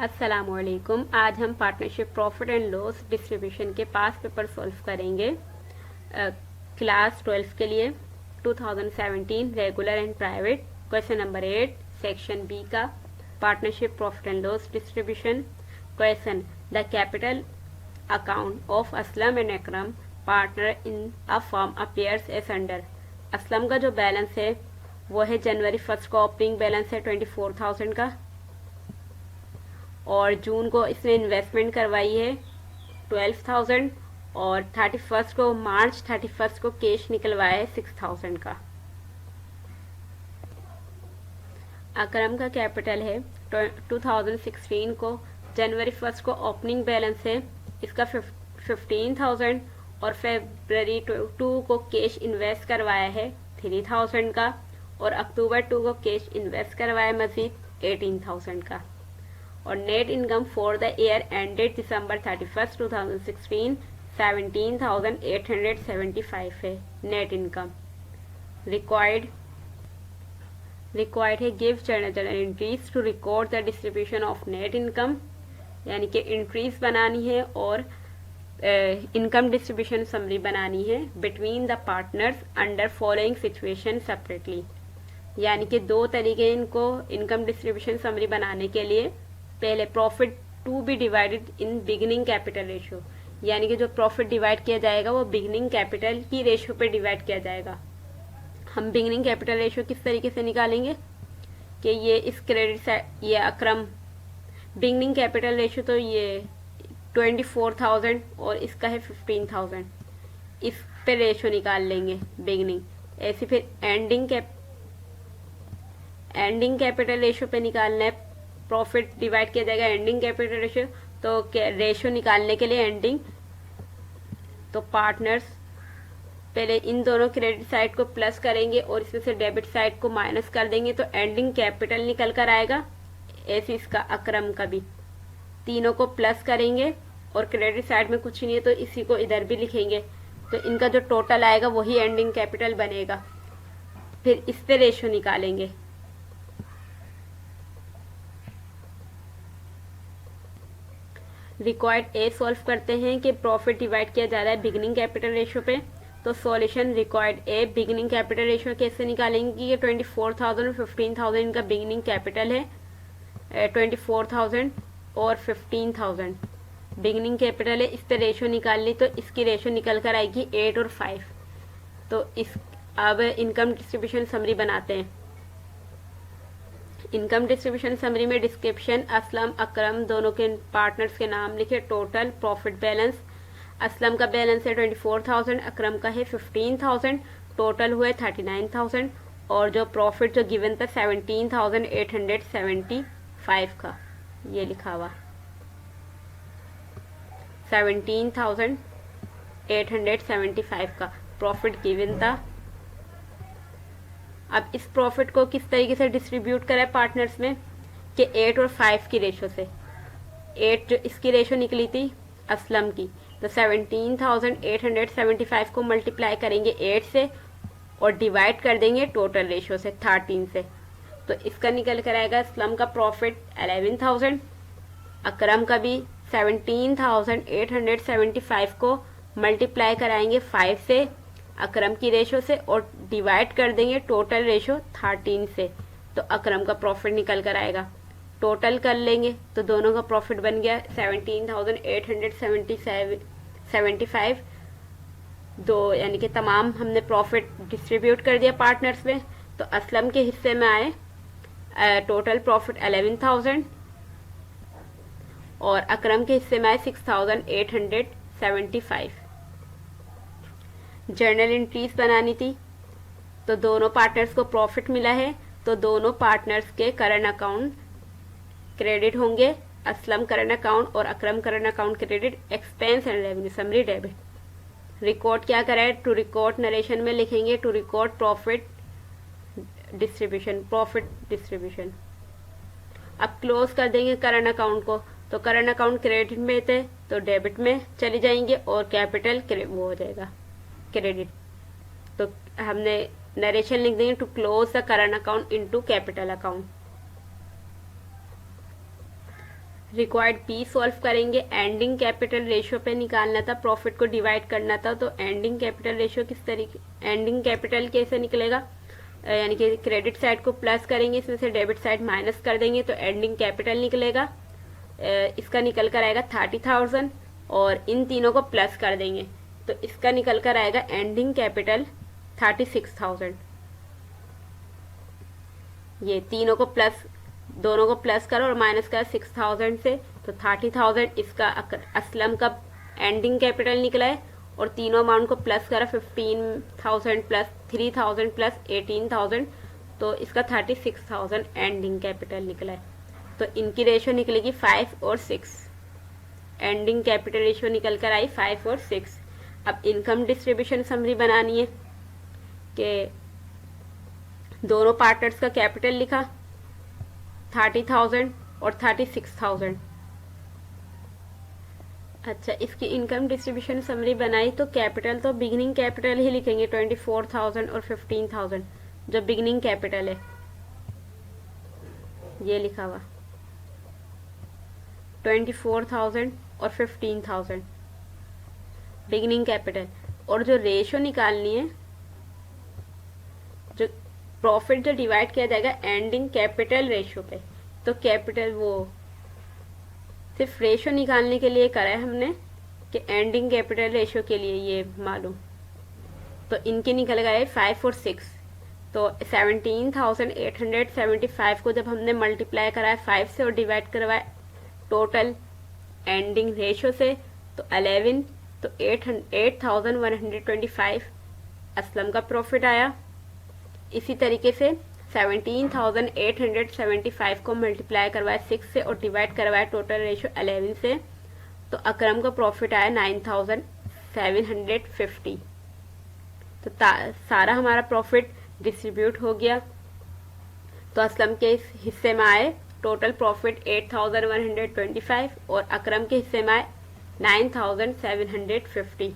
अस्सलामुअलैकुम। आज हम partnership profit and loss distribution के पास पेपर सॉल्व करेंगे क्लास 12 के लिए 2017 regular and private. Question number 8 section B का partnership profit and loss distribution. Question the capital account of Aslam and Akram partner in a firm appears as under. Aslam का जो balance है वो है जनवरी 1 का ओपनिंग बैलेंस है 24,000 का, और जून को इसने इन्वेस्टमेंट करवाई है 12,000, और 31 को मार्च 31 को कैश निकलवाया है 6,000 का। अकरम का कैपिटल है 2016 को जनवरी 1 को ओपनिंग बैलेंस है इसका 15,000, और फरवरी 2 को कैश इन्वेस्ट करवाया है 3,000 का, और अक्टूबर 2 को कैश इन्वेस्ट करवाया मजीद 18,000 का। और net income for the year ended December 31, 2016 17,875 है नेट इनकम। रिक्वायर्ड है give journal entries to record the distribution of net income, यानी कि एंट्रीज बनानी है और इनकम डिस्ट्रीब्यूशन समरी बनानी है between the partners under following situation separately. यानी कि दो तरीके इनको इनकम डिस्ट्रीब्यूशन समरी बनाने के लिए। पहले profit to be divided in beginning capital ratio, यानी कि जो प्रॉफिट डिवाइड किया जाएगा वो बिगिनिंग कैपिटल की रेशियो पे डिवाइड किया जाएगा। हम बिगिनिंग कैपिटल रेशियो किस तरीके से निकालेंगे कि ये इस क्रेडिट साइड ये अकरम बिगिनिंग कैपिटल रेशियो तो ये 24,000 और इसका है 15,000, इस पे रेशियो निकाल लेंगे बिगिनिंग। ऐसे फिर एंडिंग कैपिटल रेशियो पे निकालना है, प्रॉफिट डिवाइड किया जाएगा एंडिंग कैपिटल रेशियो, तो रेशियो निकालने के लिए एंडिंग तो पार्टनर्स पहले इन दोनों क्रेडिट साइड को प्लस करेंगे और इसमें से डेबिट साइड को माइनस कर देंगे तो एंडिंग कैपिटल निकल कर आएगा। ऐसे इसका अकरम का भी तीनों को प्लस करेंगे और क्रेडिट साइड में कुछ नहीं है तो इसी को इधर भी लिखेंगे, तो इनका जो टोटल आएगा वही एंडिंग कैपिटल बनेगा। फिर इस पे रेशियो निकालेंगे। रिक्वायर्ड ए सॉल्व करते हैं कि प्रॉफिट डिवाइड किया जा रहा है बिगिनिंग कैपिटल रेशियो पे, तो सॉल्यूशन रिक्वायर्ड ए बिगिनिंग कैपिटल रेशियो कैसे निकालेंगे कि ये 24,000 और 15,000 इनका बिगिनिंग कैपिटल है, 24,000 और 15,000 बिगिनिंग कैपिटल है। इस पे रेशियो निकाल ली तो इसकी रेशियो निकल कर आएगी 8 और 5। तो इस अब इनकम डिस्ट्रीब्यूशन समरी बनाते हैं। इनकम डिस्ट्रीब्यूशन समरी में डिस्क्रिप्शन असलम अकरम दोनों के पार्टनर्स के नाम लिखे, टोटल प्रॉफिट बैलेंस असलम का बैलेंस है 24,000, अकरम का है 15,000, टोटल हुए 39,000, और जो प्रॉफिट जो गिवन था 17,875 का, ये लिखा हुआ 17,875 का प्रॉफिट गिवन था। अब इस प्रॉफिट को किस तरीके से डिस्ट्रीब्यूट करें पार्टनर्स में कि 8 और 5 की रेशो से। 8 जो इसकी रेशो निकली थी असलम की, तो 17,875 को मल्टीप्लाई करेंगे 8 से और डिवाइड कर देंगे टोटल रेशो से 13 से, तो इसका निकल कर आएगा असलम का प्रॉफिट 11,000, अकरम का भी 17,875 को मल्टीप्लाई कराएंगे 5 से अकरम की रेशो से और डिवाइड कर देंगे टोटल रेशो 13 से, तो अकरम का प्रॉफिट निकल कर आएगा। टोटल कर लेंगे तो दोनों का प्रॉफिट बन गया 17,875 दो, यानी कि तमाम हमने प्रॉफिट डिस्ट्रीब्यूट कर दिया पार्टनर्स में। तो असलम के हिस्से में आए टोटल प्रॉफिट 11,000 और अकरम के हिस्से में आए 6,875। जर्नल एंट्रीज बनानी थी, तो दोनों पार्टनर्स को प्रॉफिट मिला है तो दोनों पार्टनर्स के करंट अकाउंट क्रेडिट होंगे, असलम करंट अकाउंट और Akram current account credit, expense and revenue summary debit. Record क्या करें, टू रिकॉर्ड नरेशन में लिखेंगे टू रिकॉर्ड प्रॉफिट डिस्ट्रीब्यूशन। अब क्लोज कर देंगे करंट अकाउंट को, तो करंट अकाउंट क्रेडिट में थे तो डेबिट में चली जाएंगे और कैपिटल वो हो जाएगा क्रेडिट। तो हमने नरेशन लिख देंगे to close the current account into capital account. Required पी सॉल्व करेंगे, एंडिंग कैपिटल रेशियो पे निकालना था, प्रॉफिट को डिवाइड करना था। तो एंडिंग कैपिटल रेशियो किस तरीके, एंडिंग कैपिटल कैसे निकलेगा, यानी कि क्रेडिट साइड को प्लस करेंगे, इसमें से डेबिट साइड माइनस कर देंगे तो एंडिंग कैपिटल निकलेगा। इसका निकल कर आएगा 30,000 और इन तीनों को प्लस कर देंगे तो इसका निकल कर आएगा एंडिंग कैपिटल 36,000। ये तीनों को प्लस, दोनों को प्लस करो और माइनस करो 6,000 से तो 30,000 इसका असलम का एंडिंग कैपिटल निकला है। और तीनों अमाउंट को प्लस करा 15,000 प्लस 3,000 प्लस 18,000 तो इसका 36,000 एंडिंग कैपिटल निकला है। तो इनकी रेशियो निकलेगी 5 और 6, एंडिंग कैपिटल रेशियो निकल कर आई 5 और 6। अब इनकम डिस्ट्रीब्यूशन समरी बनानी है कि दोनों पार्टनर्स का कैपिटल लिखा 30,000 और 36,000। अच्छा, इसकी इनकम डिस्ट्रीब्यूशन समरी बनाई तो कैपिटल तो बिगिनिंग कैपिटल ही लिखेंगे 24,000 और 15,000, जो बिगिनिंग कैपिटल है ये लिखा हुआ 24,000 और 15,000 बिगिनिंग कैपिटल। और जो रेशो निकालनी है, जो प्रॉफिट जो डिवाइड किया जाएगा एंडिंग कैपिटल रेशो पे, तो कैपिटल वो सिर्फ रेशो निकालने के लिए करा है हमने कि एंडिंग कैपिटल रेशो के लिए ये मालूम। तो इनके निकल गए 5 और 6, तो 17,875 को जब हमने मल्टीप्लाई कराया 5 से और डिवाइड करवाया टोटल एंडिंग रेशो से तो 11, तो 8,125 असलम का प्रॉफिट आया। इसी तरीके से 17,875 को मल्टीप्लाई करवाया 6 से और डिवाइड करवाया टोटल रेशो 11 से तो अकरम का प्रॉफिट आया 9,750। तो सारा हमारा प्रॉफिट डिस्ट्रीब्यूट हो गया। तो असलम के इस हिस्से में आए टोटल प्रॉफिट 8,125 और अकरम के हिस्से में आए 9,750।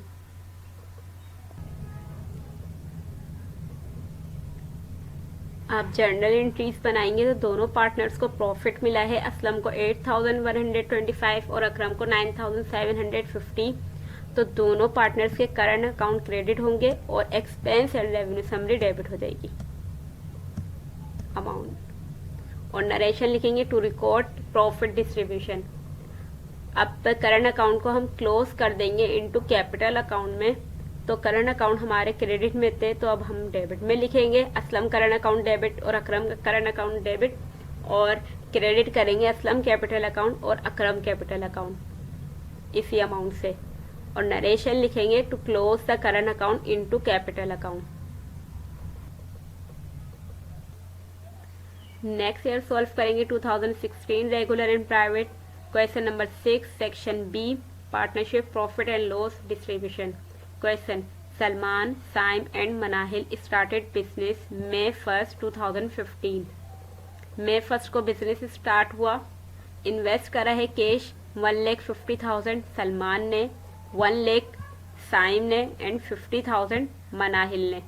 आप जर्नल एंट्रीज बनाएंगे तो दोनों पार्टनर्स को प्रॉफिट मिला है, असलम को 8,125 और अकरम को 9,750। तो दोनों पार्टनर्स के करंट अकाउंट क्रेडिट होंगे और expense and revenue summary debit हो जाएगी अमाउंट। और नरेशन लिखेंगे टू रिकॉर्ड प्रॉफिट डिस्ट्रीब्यूशन। अब करंट अकाउंट को हम क्लोज कर देंगे इनटू कैपिटल अकाउंट में। तो करंट अकाउंट हमारे क्रेडिट में थे तो अब हम डेबिट में लिखेंगे, असलम करंट अकाउंट डेबिट और अकरम करंट अकाउंट डेबिट, और क्रेडिट करेंगे असलम कैपिटल अकाउंट और अकरम कैपिटल अकाउंट इसी अमाउंट से। और नरेशन लिखेंगे to close the current account into capital account. Next year solve करेंगे 2016 regular and private question number 6 section B partnership profit and loss distribution. Question, Salman, Saim and Manahil started business May 1, 2015। May 1 को business start हुआ। Invest करा है cash 1,50,000 Salman ने, 1,00,000 साइम ने and 50,000 Manahil ने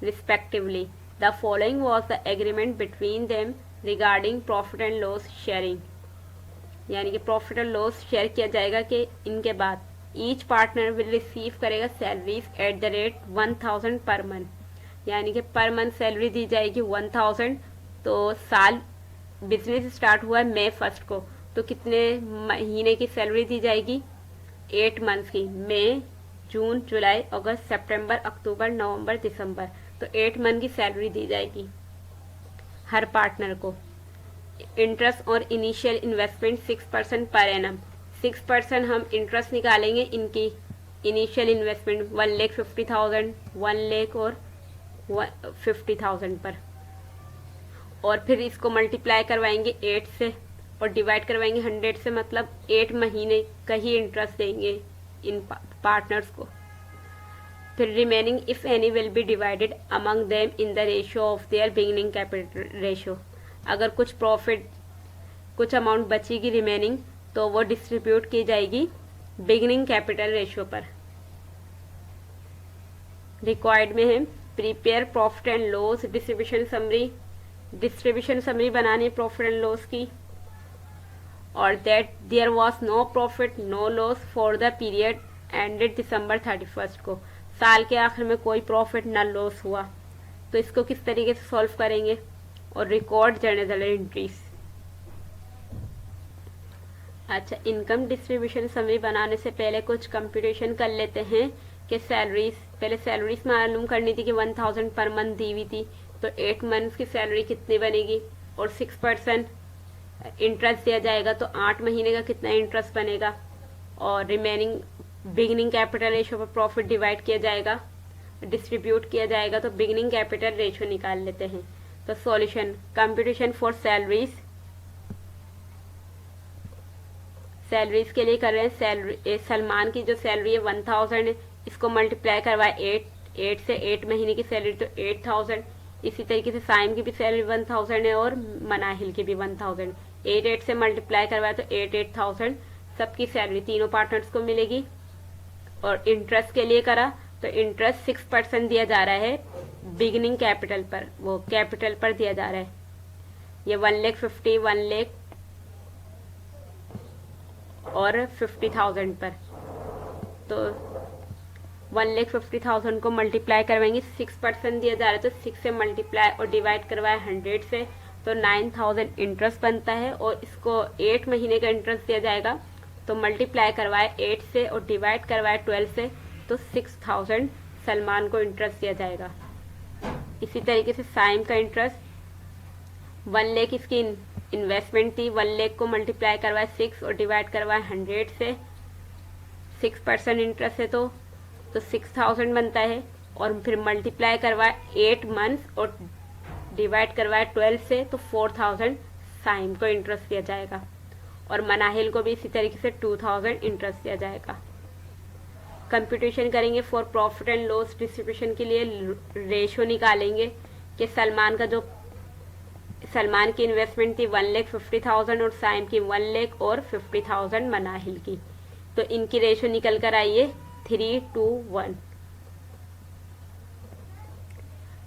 respectively. The following was the agreement between them regarding profit and loss sharing. यानी कि profit and loss share किया जाएगा कि इनके बाद ईच पार्टनर विल रिसीव करेगा salaries at the rate 1,000 per month, यानी कि पर मंथ सैलरी दी जाएगी 1,000। तो साल बिजनेस स्टार्ट हुआ है May 1 को, तो कितने महीने की सैलरी दी जाएगी, 8 मंथ की, मई, जून, जुलाई, अगस्त, सितंबर, अक्टूबर, नवंबर, दिसंबर। तो 8 मंथ की सैलरी दी जाएगी हर पार्टनर को। इंटरेस्ट और इनिशियल इन्वेस्टमेंट 6% पर एनम, 6% हम इंटरेस्ट निकालेंगे इनकी इनिशियल इन्वेस्टमेंट 1,50,000, 1,00,000 और 50,000 पर। और फिर इसको मल्टीप्लाई करवाएंगे 8 से और डिवाइड करवाएंगे 100 से, मतलब 8 महीने का ही इंटरेस्ट देंगे इन पार्टनर्स को। फिर remaining if any will be divided among them in the ratio of their beginning capital ratio. अगर कुछ प्रॉफिट, कुछ अमाउंट बचेगी रिमेनिंग तो वो डिस्ट्रीब्यूट की जाएगी बिगिनिंग कैपिटल रेशियो पर। रिक्वायर्ड में है prepare profit and loss distribution summary. Distribution summary बनानी है प्रॉफिट एंड लॉस की। और that there was no profit no loss for the period ended December 31 को, साल के आखिर में कोई प्रॉफिट ना लॉस हुआ। तो इसको किस तरीके से सॉल्व करेंगे, और रिकॉर्ड जर्नल एंट्रीज। अच्छा, इनकम डिस्ट्रीब्यूशन समरी बनाने से पहले कुछ कंप्यूटेशन कर लेते हैं कि सैलरीज, पहले सैलरीज मालूम करनी थी कि 1000 पर मंथ दी हुई थी, तो 8 मंथ्स की सैलरी कितनी बनेगी, और 6% इंटरेस्ट दिया जाएगा तो 8 महीने का कितना इंटरेस्ट बनेगा, और रिमेनिंग बिगिनिंग कैपिटल रेशो पर प्रॉफिट डिवाइड किया जाएगा, डिस्ट्रीब्यूट किया जाएगा, तो बिगिनिंग कैपिटल रेशो निकाल लेते हैं। तो solution, computation for salaries, salaries के लिए कर रहे हैं। सैलरी, सलमान की जो सैलरी है 1000 है, इसको मल्टीप्लाई करवाए 8 से, 8 महीने की सैलरी तो 8000। इसी तरीके से साइम की भी सैलरी 1000 है और मनाहिल की भी 1000। 8 से मल्टीप्लाई करवाए तो 8000 सबकी सैलरी तीनों पार्टनर्स को मिलेगी। और इंटरेस्ट के लिए करा तो इंटरेस्ट 6% दिया जा रहा है बिगिनिंग कैपिटल पर, वो कैपिटल पर दिया जा रहा है। ये 1,50,000, 1 लाख और 50,000 पर, तो 1,50,000 को मल्टीप्लाई करवाएंगे, 6% दिया जा रहा है तो 6 से मल्टीप्लाई और डिवाइड करवाए 100 से, तो 9000 इंटरेस्ट बनता है। और इसको 8 महीने का इंटरेस्ट दिया जाएगा, तो मल्टीप्लाई करवाए 8 से और डिवाइड करवाए 12 से, तो 6000 सलमान को इंटरेस्ट दिया जाएगा। इसी तरीके से साइम का इंटरेस्ट 1 लाख इसकी इन्वेस्टमेंट थी, 1 लाख को मल्टीप्लाई करवाए 6 और डिवाइड करवाए 100 से, 6% इंटरेस्ट है तो 6000 बनता है। और फिर मल्टीप्लाई करवाए 8 मंथ्स और डिवाइड करवाए 12 से, तो 4000 साइम को इंटरेस्ट दिया जाएगा। और मनाहिल को भी इसी तरीके से 2000 इंटरेस्ट दिया जाएगा। कंप्यूटेशन करेंगे for profit and loss distribution के लिए, रेशो निकालेंगे कि सलमान की इन्वेस्टमेंट थी 1,50,000 और साइम की 1 लाख और 50,000 मनाहिल की, तो इनकी रेशो निकल कर आई है 3:1।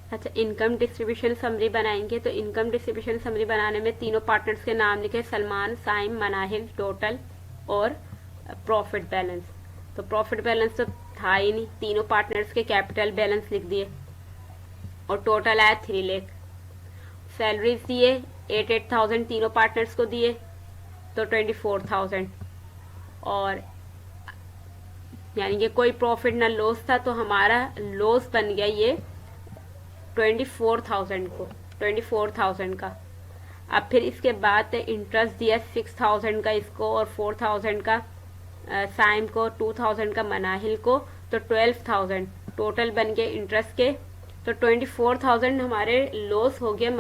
अच्छा, इनकम डिस्ट्रीब्यूशन समरी बनाएंगे, तो इनकम डिस्ट्रीब्यूशन समरी बनाने में तीनों पार्टनर्स के नाम लिखे, सलमान, साइम, मनाहिल, टोटल और प्रॉफिट बैलेंस। तो प्रॉफिट बैलेंस तो था ही नहीं, तीनों पार्टनर्स के कैपिटल बैलेंस लिख दिए और टोटल आया 3 लाख। सैलरीज दिए 8,000 तीनों पार्टनर्स को दिए, तो 24,000। और यानी कि कोई प्रॉफिट ना लॉस था, तो हमारा लॉस बन गया ये 24,000 का। अब फिर इसके बाद इंटरेस्ट दिया 6,000 का इसको और 4,000 का साइम को, 2,000 का मनाहिल को, तो 12,000 टोटल बन गए इंटरेस्ट के। तो 24,000 हमारे लॉस हो गया,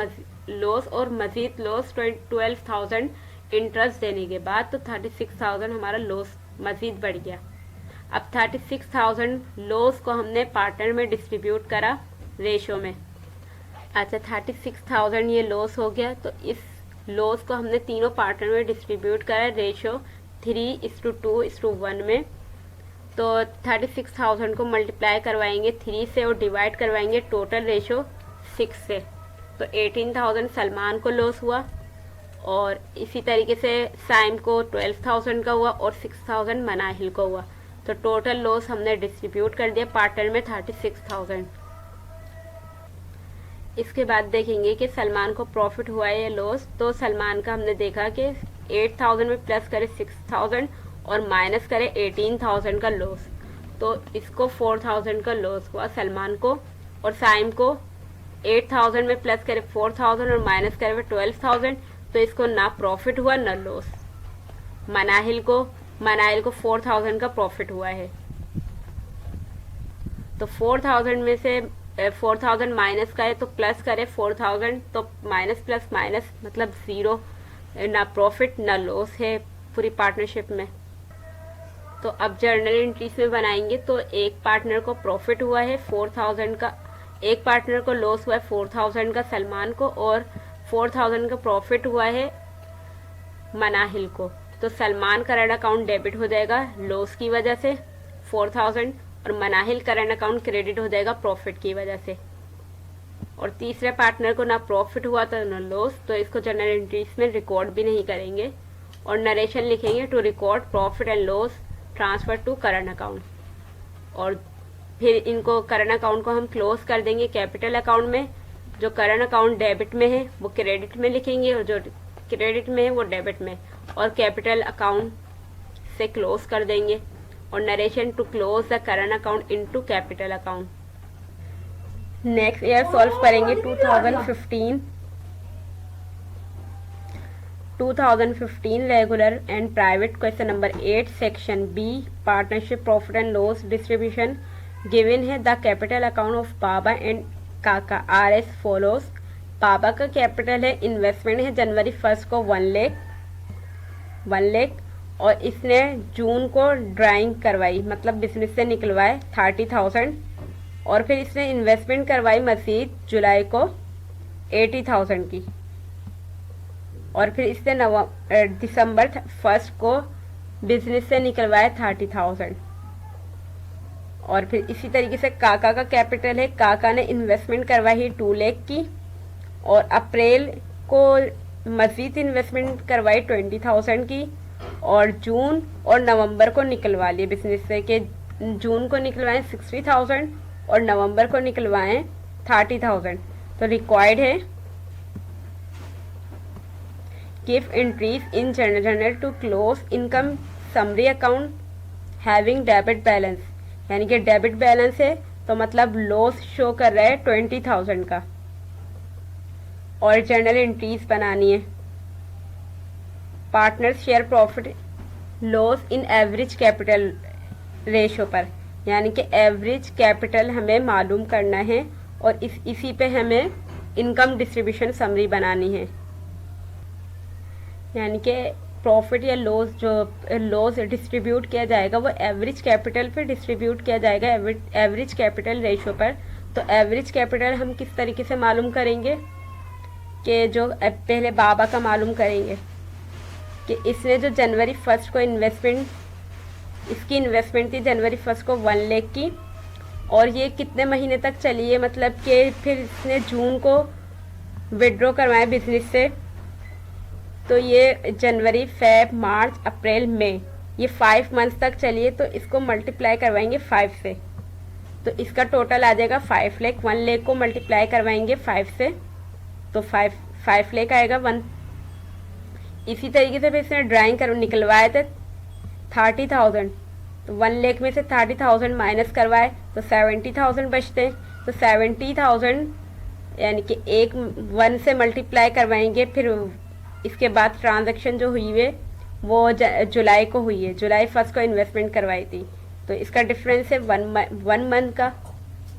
लॉस और मजीद लॉस 12,000 इंटरेस्ट देने के बाद, तो 36,000 हमारा लॉस मजीद बढ़ गया। अब 36,000 लॉस को हमने पार्टनर में डिस्ट्रीब्यूट करा रेशो में। अच्छा, 36,000 ये लॉस हो गया, तो इस लॉस को हमने तीनों पार्टनर में डिस्ट्रीब्यूट करा रेशो 3:2:1 में। तो 36,000 को मल्टीप्लाई करवाएंगे 3 से और डिवाइड करवाएंगे टोटल रेशो 6 से, तो 18,000 सलमान को लॉस हुआ। और इसी तरीके से साइम को 12,000 का हुआ और 6,000 मनाहिल को हुआ। तो टोटल लॉस हमने डिस्ट्रीब्यूट कर दिया पार्टनर में 36,000। इसके बाद देखेंगे कि सलमान को प्रॉफिट हुआ है या लॉस। तो सलमान का हमने देखा कि 8,000 में प्लस करे 6,000 और माइनस करे 18,000 का लॉस, तो इसको 4,000 का लॉस हुआ सलमान को। और साइम को 8,000 में प्लस करे 4,000 और माइनस करे 12,000, तो इसको ना प्रॉफिट हुआ ना लॉस। मनाहिल को 4,000 का प्रॉफिट हुआ है, तो 4,000 में से 4,000 माइनस का है तो प्लस करे 4,000, तो माइनस प्लस माइनस मतलब 0, ना प्रॉफिट ना लॉस है पूरी पार्टनरशिप में। तो अब जर्नल एंट्रीज में बनाएंगे, तो एक पार्टनर को प्रॉफिट हुआ है 4,000 का, एक पार्टनर को लॉस हुआ है 4,000 का सलमान को, और 4,000 का प्रॉफिट हुआ है मनाहिल को। तो सलमान करंट अकाउंट डेबिट हो जाएगा लॉस की वजह से 4,000, और मनाहिल करंट अकाउंट क्रेडिट हो जाएगा प्रॉफिट की वजह से। और तीसरे पार्टनर को ना प्रॉफिट हुआ था ना लॉस, तो इसको जर्नल एंट्रीज में रिकॉर्ड भी नहीं करेंगे। और नरेशन लिखेंगे to record profit and loss transfer to current account. और फिर इनको करंट अकाउंट को हम क्लोज कर देंगे कैपिटल अकाउंट में। जो करंट अकाउंट डेबिट में है वो क्रेडिट में लिखेंगे और जो क्रेडिट में है वो डेबिट में, और कैपिटल अकाउंट से क्लोज कर देंगे। और narration to close the current account into capital account. Next year solve करेंगे 2015 regular and private question number 8 section B partnership profit and loss distribution. Given है the capital account of Baba and Kaka are as follows. Baba का capital है, investment है जनवरी 1 को 1 लाख, और इसने जून को drawing करवाई मतलब बिजनेस से निकलवाए 30,000, और फिर इसने इन्वेस्टमेंट करवाई मजीद जुलाई को 80,000 की, और फिर इसने दिसंबर 1 को बिजनेस से निकलवाए 30,000। और फिर इसी तरीके से काका का कैपिटल है, काका ने इन्वेस्टमेंट करवाई 2 लाख की, और अप्रैल को मजीद इन्वेस्टमेंट करवाई 20,000 की, और जून और नवंबर को निकलवा लिए बिजनेस से कि जून को निकलवाएं 60,000 और नवंबर को निकलवाएं 30,000। तो रिक्वायर्ड है give entries in journal to close income summary account having debit balance, यानी कि डेबिट बैलेंस है तो मतलब लॉस शो कर रहा है 20,000 का, और जर्नल एंट्रीज बनानी है। Partners share profit loss in average capital ratio पर, यानी कि एवरेज कैपिटल हमें मालूम करना है और इसी पे हमें इनकम डिस्ट्रीब्यूशन समरी बनानी है। यानी कि प्रॉफिट या लॉस जो लॉस डिस्ट्रीब्यूट किया जाएगा वो एवरेज कैपिटल पे डिस्ट्रीब्यूट किया जाएगा, एवरेज कैपिटल रेशो पर। तो एवरेज कैपिटल हम किस तरीके से मालूम करेंगे कि जो पहले बाबा का मालूम करेंगे कि इसने जो जनवरी 1 को इसकी इन्वेस्टमेंट थी जनवरी 1 को 1 लाख की, और ये कितने महीने तक चली है, मतलब कि फिर इसने जून को विड्रॉ करवाया बिजनेस से, तो ये जनवरी फेब मार्च अप्रैल मई ये 5 मंथ्स तक चली है। तो इसको मल्टीप्लाई करवाएंगे 5 से, तो इसका टोटल आ जाएगा 5 लाख। 1 लाख को मल्टीप्लाई करवाएंगे 5 से तो 5 लाख आएगा 1। इसी तरीके से फिर इसने ड्राइंग कर निकलवाए थे 30,000, तो 1 लाख में से 30,000 माइनस करवाए तो 70,000 बचते हैं। तो 70,000 यानी कि 1 से मल्टीप्लाई करवाएंगे। फिर इसके बाद ट्रांजैक्शन जो हुई है वो जुलाई को हुई है, जुलाई 1 को इन्वेस्टमेंट करवाई थी, तो इसका डिफरेंस है 1 मंथ का।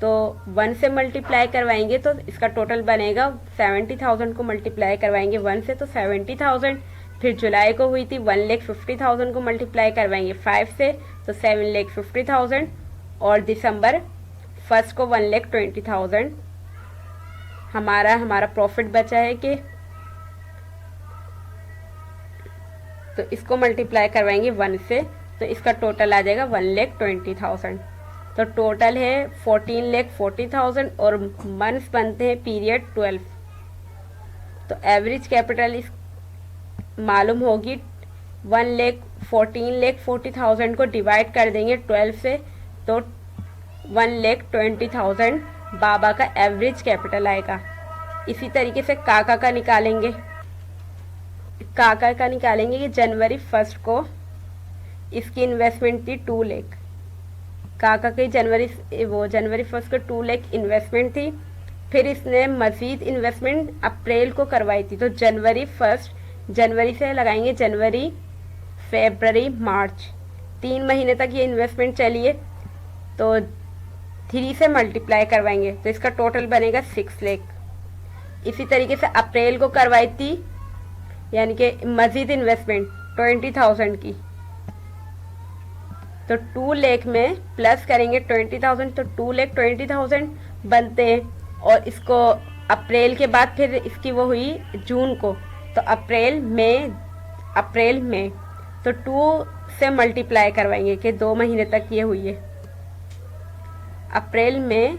तो 1 से मल्टीप्लाई करवाएंगे तो इसका टोटल बनेगा 70,000 को मल्टीप्लाई करवाएंगे 1 से तो 70,000। फिर जुलाई को हुई थी 1,50,000 को मल्टीप्लाई करवाएंगे 5 से तो 7,50,000, और दिसंबर 1 को 1,20,000 हमारा प्रॉफिट बचा है कि, तो इसको मल्टीप्लाई करवाएंगे 1 से तो इसका टोटल आ जाएगा 1,20,000। तो टोटल है 14,40,000 और मंथ्स बनते हैं पीरियड 12। तो एवरेज कैपिटल इस मालूम होगी 14,40,000 को डिवाइड कर देंगे 12 से तो 1,20,000 बाबा का एवरेज कैपिटल आएगा। इसी तरीके से काका का निकालेंगे कि जनवरी 1 को इसकी इन्वेस्टमेंट थी 2 लाख। काका की जनवरी 1 को 2 लाख इन्वेस्टमेंट थी। फिर इसने मजीद इन्वेस्टमेंट अप्रैल को करवाई थी, तो जनवरी से लगाएंगे जनवरी फरवरी मार्च 3 महीने तक ये इन्वेस्टमेंट चली है, तो 3 से मल्टीप्लाई करवाएंगे तो इसका टोटल बनेगा 6 लाख। इसी तरीके से अप्रैल को करवाई थी यानी कि मजीद इन्वेस्टमेंट 20,000 की, तो 2 लाख में प्लस करेंगे 20,000 तो 2,20,000 बनते हैं। और इसको अप्रैल के बाद फिर इसकी वो हुई जून को, तो अप्रैल में तो 2 से मल्टीप्लाई करवाएंगे कि 2 महीने तक ये हुई है। अप्रैल में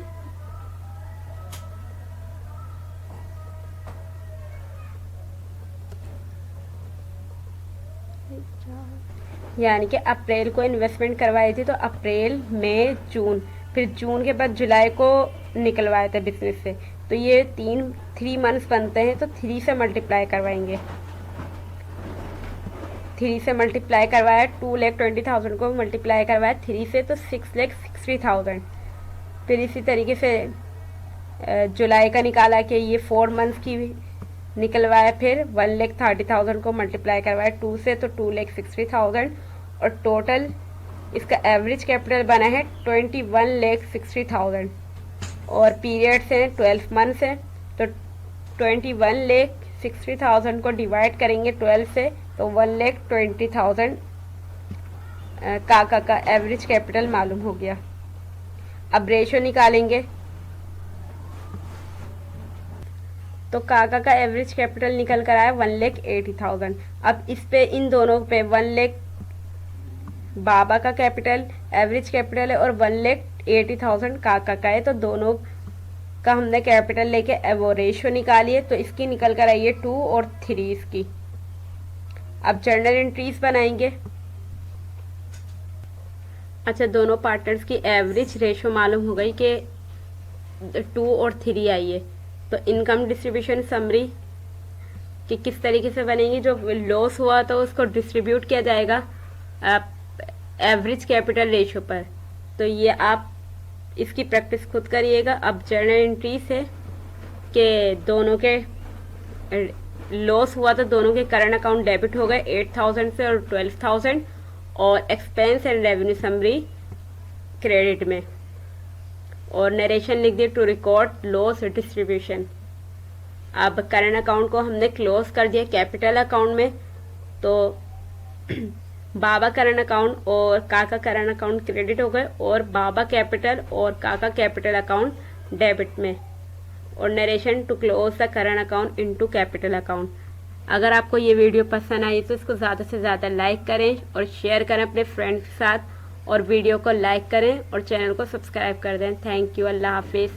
यानी कि अप्रैल को इन्वेस्टमेंट करवाई थी, तो अप्रैल मई जून, फिर जून के बाद जुलाई को निकलवाए थे बिजनेस से, तो ये 3 मंथ्स बनते हैं, तो 3 से मल्टीप्लाई करवाएंगे। 3 से मल्टीप्लाई करवाया 2,20,000 को मल्टीप्लाई करवाया 3 से, तो 6,60,000। फिर इसी तरीके से जुलाई का निकाला कि ये 4 मंथ्स की निकलवाया, फिर 1,30,000 को मल्टीप्लाई करवाया 2 से, तो 2,60,000, और टोटल इसका एवरेज कैपिटल बना है 21,60,000, और पीरियड्स हैं 12 मंथ्स हैं, तो 21,60,000 को डिवाइड करेंगे 12 से, तो 1,20,000 काका का एवरेज कैपिटल मालूम हो गया। अब रेशो निकालेंगे, तो काका का एवरेज कैपिटल निकल कर आया 1,80,000। अब इस पे इन दोनों पे 1,00,000 बाबा का कैपिटल एवरेज कैपिटल है और 1,80,000 काका का है, तो दोनों का हमने कैपिटल लेके वो रेशो निकाली है, तो इसकी निकल कर आई है 2 और 3 इसकी। अब जर्नल एंट्रीज बनाएंगे। अच्छा, दोनों पार्टनर्स की एवरेज रेशो मालूम हो गई कि 2 और 3 आई है, तो इनकम डिस्ट्रीब्यूशन समरी कि किस तरीके से बनेगी। जो लॉस हुआ तो उसको डिस्ट्रीब्यूट किया जाएगा एवरेज कैपिटल रेशो पर, तो ये आप इसकी प्रैक्टिस खुद करिएगा। अब जर्नल एंट्रीज है कि दोनों के लॉस हुआ तो दोनों के करंट अकाउंट डेबिट हो गए 8,000 से और 12,000, और expense and revenue summary credit में, और नरेशन लिख दिए टू रिकॉर्ड लॉस डिस्ट्रीब्यूशन। अब करंट अकाउंट को हमने क्लोज कर दिया कैपिटल अकाउंट में, तो बाबा करंट अकाउंट और काका करंट अकाउंट क्रेडिट हो गए, और बाबा कैपिटल और काका कैपिटल अकाउंट डेबिट में, और narration to close the current account into capital account. अगर आपको ये वीडियो पसंद आई तो इसको ज़्यादा से ज़्यादा लाइक करें और शेयर करें अपने फ्रेंड्स के साथ, और वीडियो को लाइक करें और चैनल को सब्सक्राइब कर दें। थैंक यू, अल्लाह हाफिज़।